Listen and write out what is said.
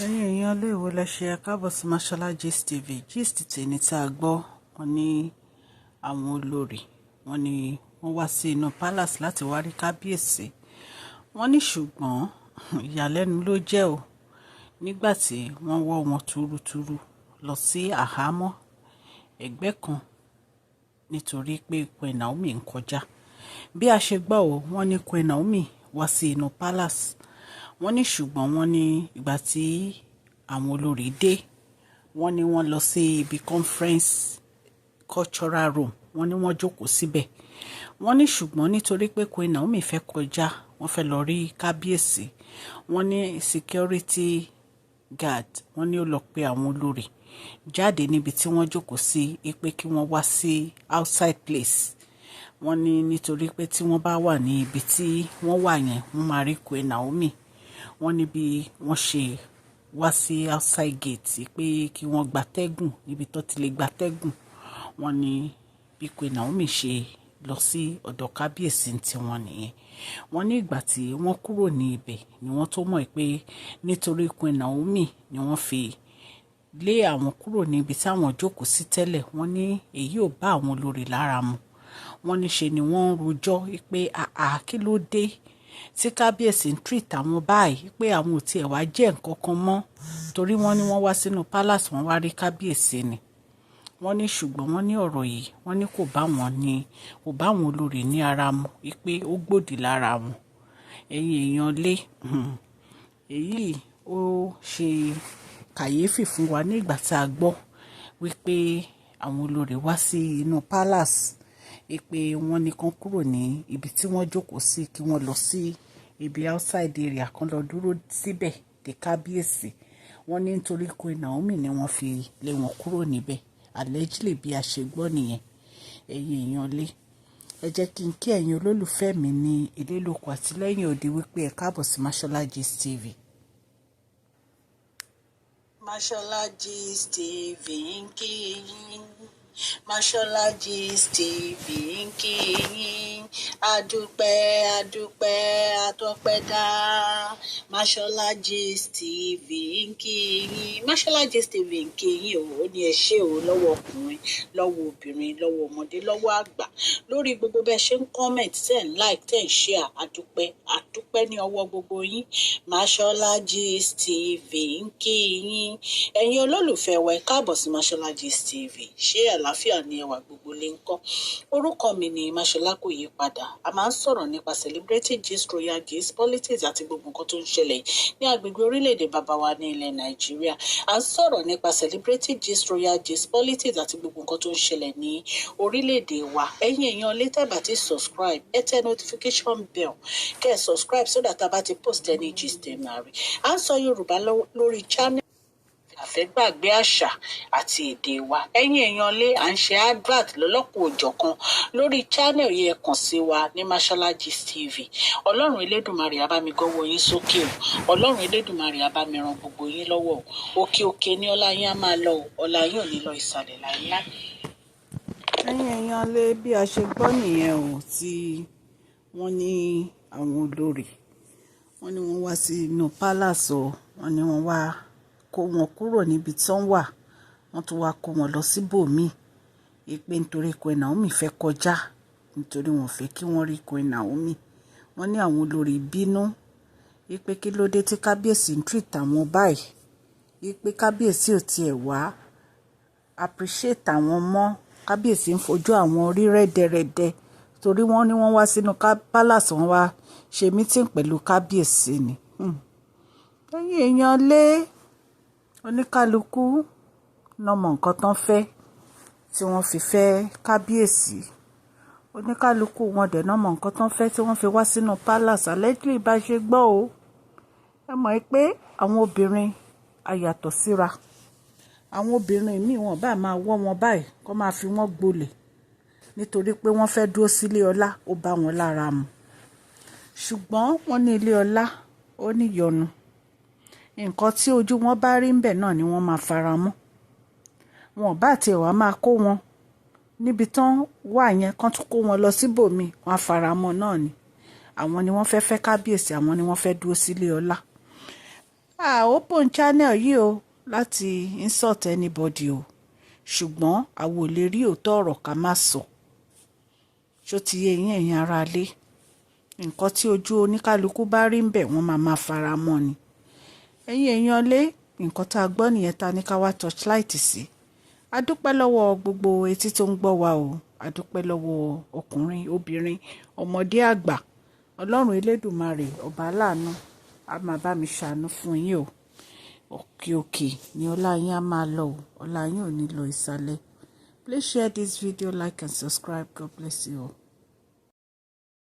ẹ̀yin èèyàn ilé ìwé lẹ́ṣẹ̀ káàbọ̀ sí Mashola Gist TV. Gist tèmi tá a gbọ́ wọn ní àwọn olórí wọn ni wọ́n wá sí inú palace láti wá rí kábíyèsí. wọ́n ní ṣùgbọ́n ìyàlẹ́nu ló jẹ́ o nígbà tí wọ́n wọ́ wọn túrútúrú lọ sí àhámọ́ ẹgbẹ́ kan nítorí pé Queen Naomi ń kọjá. bí a ṣe gbọ́ o wọ́n ní Queen Naomi wá sí inú palace. wọ́n ní ṣùgbọ́n wọ́n ní ìgbà tí àwọn olórí dé wọ́n ní wọ́n lọ sí ibi conference cultural room wọ́n ní wọ́n jókòó síbẹ̀. wọ́n ní ṣùgbọ́n nítorí pé Queen Naomi fẹ́ kọjá wọ́n fẹ́ lọ rí kábíyèsí. wọ́n ní security guard wọ́n ní ó lọ pe àwọn olórí jáde níbi tí wọ́n jókòó sí pé kí wọ́n wá sí outside place. wọ́n ní nítorí pé tí wọ́n bá wà ní ibi tí wọ́n wà yẹn wọ́n máa rí Queen Naomi. wọ́n ní bí wọ́n ṣe wá sí outside gate pé kí wọ́n gbatẹ́gùn níbi tó ti lè gbatẹ́gùn. wọ́n ní bí Queen Naomi ṣe lọ sí ọ̀dọ̀ kábíyèsí tí wọ́n nìyẹn. wọ́n ní ìgbà tí wọ́n kúrò ní ibẹ̀ ni wọ́n tó mọ̀ pé nítorí Queen Naomi ni wọ́n fi lé àwọn kúrò níbi táwọn jókòó sí tẹ́lẹ̀. wọ́n ní èyí ò bá àwọn olórí lára mu. wọ́n ní ṣe ni wọ́n ń rojọ́ pé kí ló dé tí kábíyèsí ń treat àwọn báyìí pé àwọn ò tiẹ̀ wá jẹ́ nǹkan kan mọ́ torí wọ́n ní wọ́n wá sínú palace wọ́n wá rí kábíyèsí ni. wọ́n ní ṣùgbọ́n wọ́n ní ọ̀rọ̀ yìí wọ́n ní kò bá wọn olórí ní ara mu pé ó gbòdì lára wọn. ẹ̀yin èèyàn lé èyí ó ṣe kàyéfì fún wa nígbà tá a gbọ́ wípé àwọn olórí wá sí inú palace pé wọ́n ní kán kúrò ní ibi tí wọ́n jókòó sí kí wọ́n lọ sí ibi outside area kan lọ dúró síbẹ̀ dé kábíyèsí. wọ́n ní nítorí Queen Naomi ni wọ́n fi lé wọn kúrò níbẹ̀ allegedly bí a ṣe gbọ́ nìyẹn. ẹ̀yin èèyàn lé ẹ jẹ́ kí n kí ẹ̀yin olólùfẹ́ mi ní ilé lóko àti lẹ́yìn òde wípé ẹ káàbọ̀ sí Mashola Gist TV. Mashola Gist TV ń kí yín. Mashola Gist TV ń kí yín. adúpẹ́ àtọpẹ́dá. Mashola Gist TV ń kí yín. Mashola Gist TV ń kí yín o. ó ní ẹ ṣé o lọ́wọ́ ọkùnrin lọ́wọ́ obìnrin lọ́wọ́ ọmọdé lọ́wọ́ àgbà lórí gbogbo bẹ́ẹ̀ ṣe ń comment tẹ̀ ń like tẹ̀ ń share àdúpẹ́ ní ọwọ́ gbogbo yín. Mashola Gist TV ń kí yín. ẹ̀yin olólùfẹ́ wa ẹ káàbọ̀ sí Mashola Gist TV. ṣé àlàáfíà ni ẹwà gbogbo lè ń kọ́? orúkọ mi ni Mashola kò yí padà. a máa ń sọ̀rọ̀ nípa celebrity gist, royal gist, politics àti gbogbo nǹkan tó ń ṣẹlẹ̀ ní agbègbè orílẹ̀-èdè bàbá wa ní ilẹ̀ Nàìjíríà. a ń sọ̀rọ̀ nípa celebrity gist, royal gist, politics àti gbogbo nǹkan tó ń ṣẹlẹ̀ ní orílẹ̀-èdè wa. ẹ̀yin èèyàn lè tẹ́ bá ti subscribe ẹ tẹ notification bell kẹ́ ẹ subscribe so that a bá ti post any gist ẹ máa rí. a ń sọ Yorùbá lórí channel àfẹ́gbàgbé àṣà àti èdè wa. ẹ̀yin èèyàn lé à ń ṣe advert lọ́lọ́kùn òjọ̀kan lórí channel yẹn kàn sí wa ní Mashola Gist TV. ọlọ́run elédùnmarè á bá mi gọ́wọ́ yín sókè o. ọlọ́run elédùnmarè á bá mi ran gbogbo yín lọ́wọ́ o. òkè òkè ní ọlá yín á máa lọ o. ọlá yín ò ní lọ ìsàlẹ̀ láyé. ẹ̀yin èèyàn lé bí a ṣe gbọ́ nìyẹn o tí wọ́n ní àwọn olórí wọ́n ní wọ́n wá sí inú palace o. wọ́n ní wọ́n wá kó wọn kúrò níbi tí wọ́n wà wọ́n tún wá kó wọn lọ síbòmíì pé nítorí Queen Naomi fẹ́ kọjá nítorí wọ́n fẹ́ kí wọ́n rí Queen Naomi. wọ́n ní àwọn olórí bínú pé kí ló dé tí kábíyèsí ń treat àwọn báyìí pé kábíyèsí ò tiẹ̀ wá appreciate àwọn mọ́. kábíyèsí ń fojú àwọn rí rẹ́dẹ̀rẹ́dẹ́ torí wọ́n ní wọ́n wá sínú palace wọ́n wá ṣe meeting pẹ̀lú kábíyèsí ni. ẹ̀yin èèyàn lé oníkálukú lọ́mọ nǹkan tán fẹ́ tí wọ́n fi fẹ́ kábíyèsí. oníkálukú wọn dẹ̀ lọ́mọ nǹkan tán fẹ́ tí wọ́n fi wá sínú palace allegedly bá ṣe gbọ́ o. ẹ mọ̀ pé àwọn obìnrin àyàtọ̀ síra. àwọn obìnrin míì wọn bá máa wọ́ wọn báyìí kó máa fi wọ́n gbolẹ̀ nítorí pé wọ́n fẹ́ dúró sílé ọlá ó bá wọn lára mu. ṣùgbọ́n wọ́n ní ilé ọlá ó níyọnu. nǹkan tí ojú wọn bá rí ńbẹ̀ náà ni wọ́n máa fara mọ́. wọn bá tiẹ̀ wá máa kó wọn níbi tán wà yẹn kán tún kó wọn lọ síbòmíì wọn á fara mọ́ náà ni. àwọn ni wọ́n fẹ́ kábíyèsí àwọn ni wọ́n fẹ́ dúró sílé ọlá. open channel yìí o láti insult anybody o, ṣùgbọ́n àwọn ò lè rí òótọ́ ọ̀rọ̀ ká má sọ. Ṣó ti yé yín ẹ̀yin ará ilé? Nǹkan tí ojú oníkálukú bá rí ń bẹ̀ wọ́n máa fara mọ́ ni. Ẹ̀yin èèyàn lé, nǹkan tá a gbọ́ nìyẹn ta ní ká wá torchlight sí. A dúpẹ́ lọ́wọ́ gbogbo etí tó ń gbọ́ wa o. A dúpẹ́ lọ́wọ́ ọkùnrin, obìnrin, ọmọdé, àgbà. Ọlọ́run Elédùmarè ọba aláàánú a máa bá mi ṣàánú fún yín o. Òkè òkè ni ọlá yín á máa lọ o. Ọlá yín ò ní lọ ìsàlẹ̀. Please share this video, like and subscribe. God bless you all.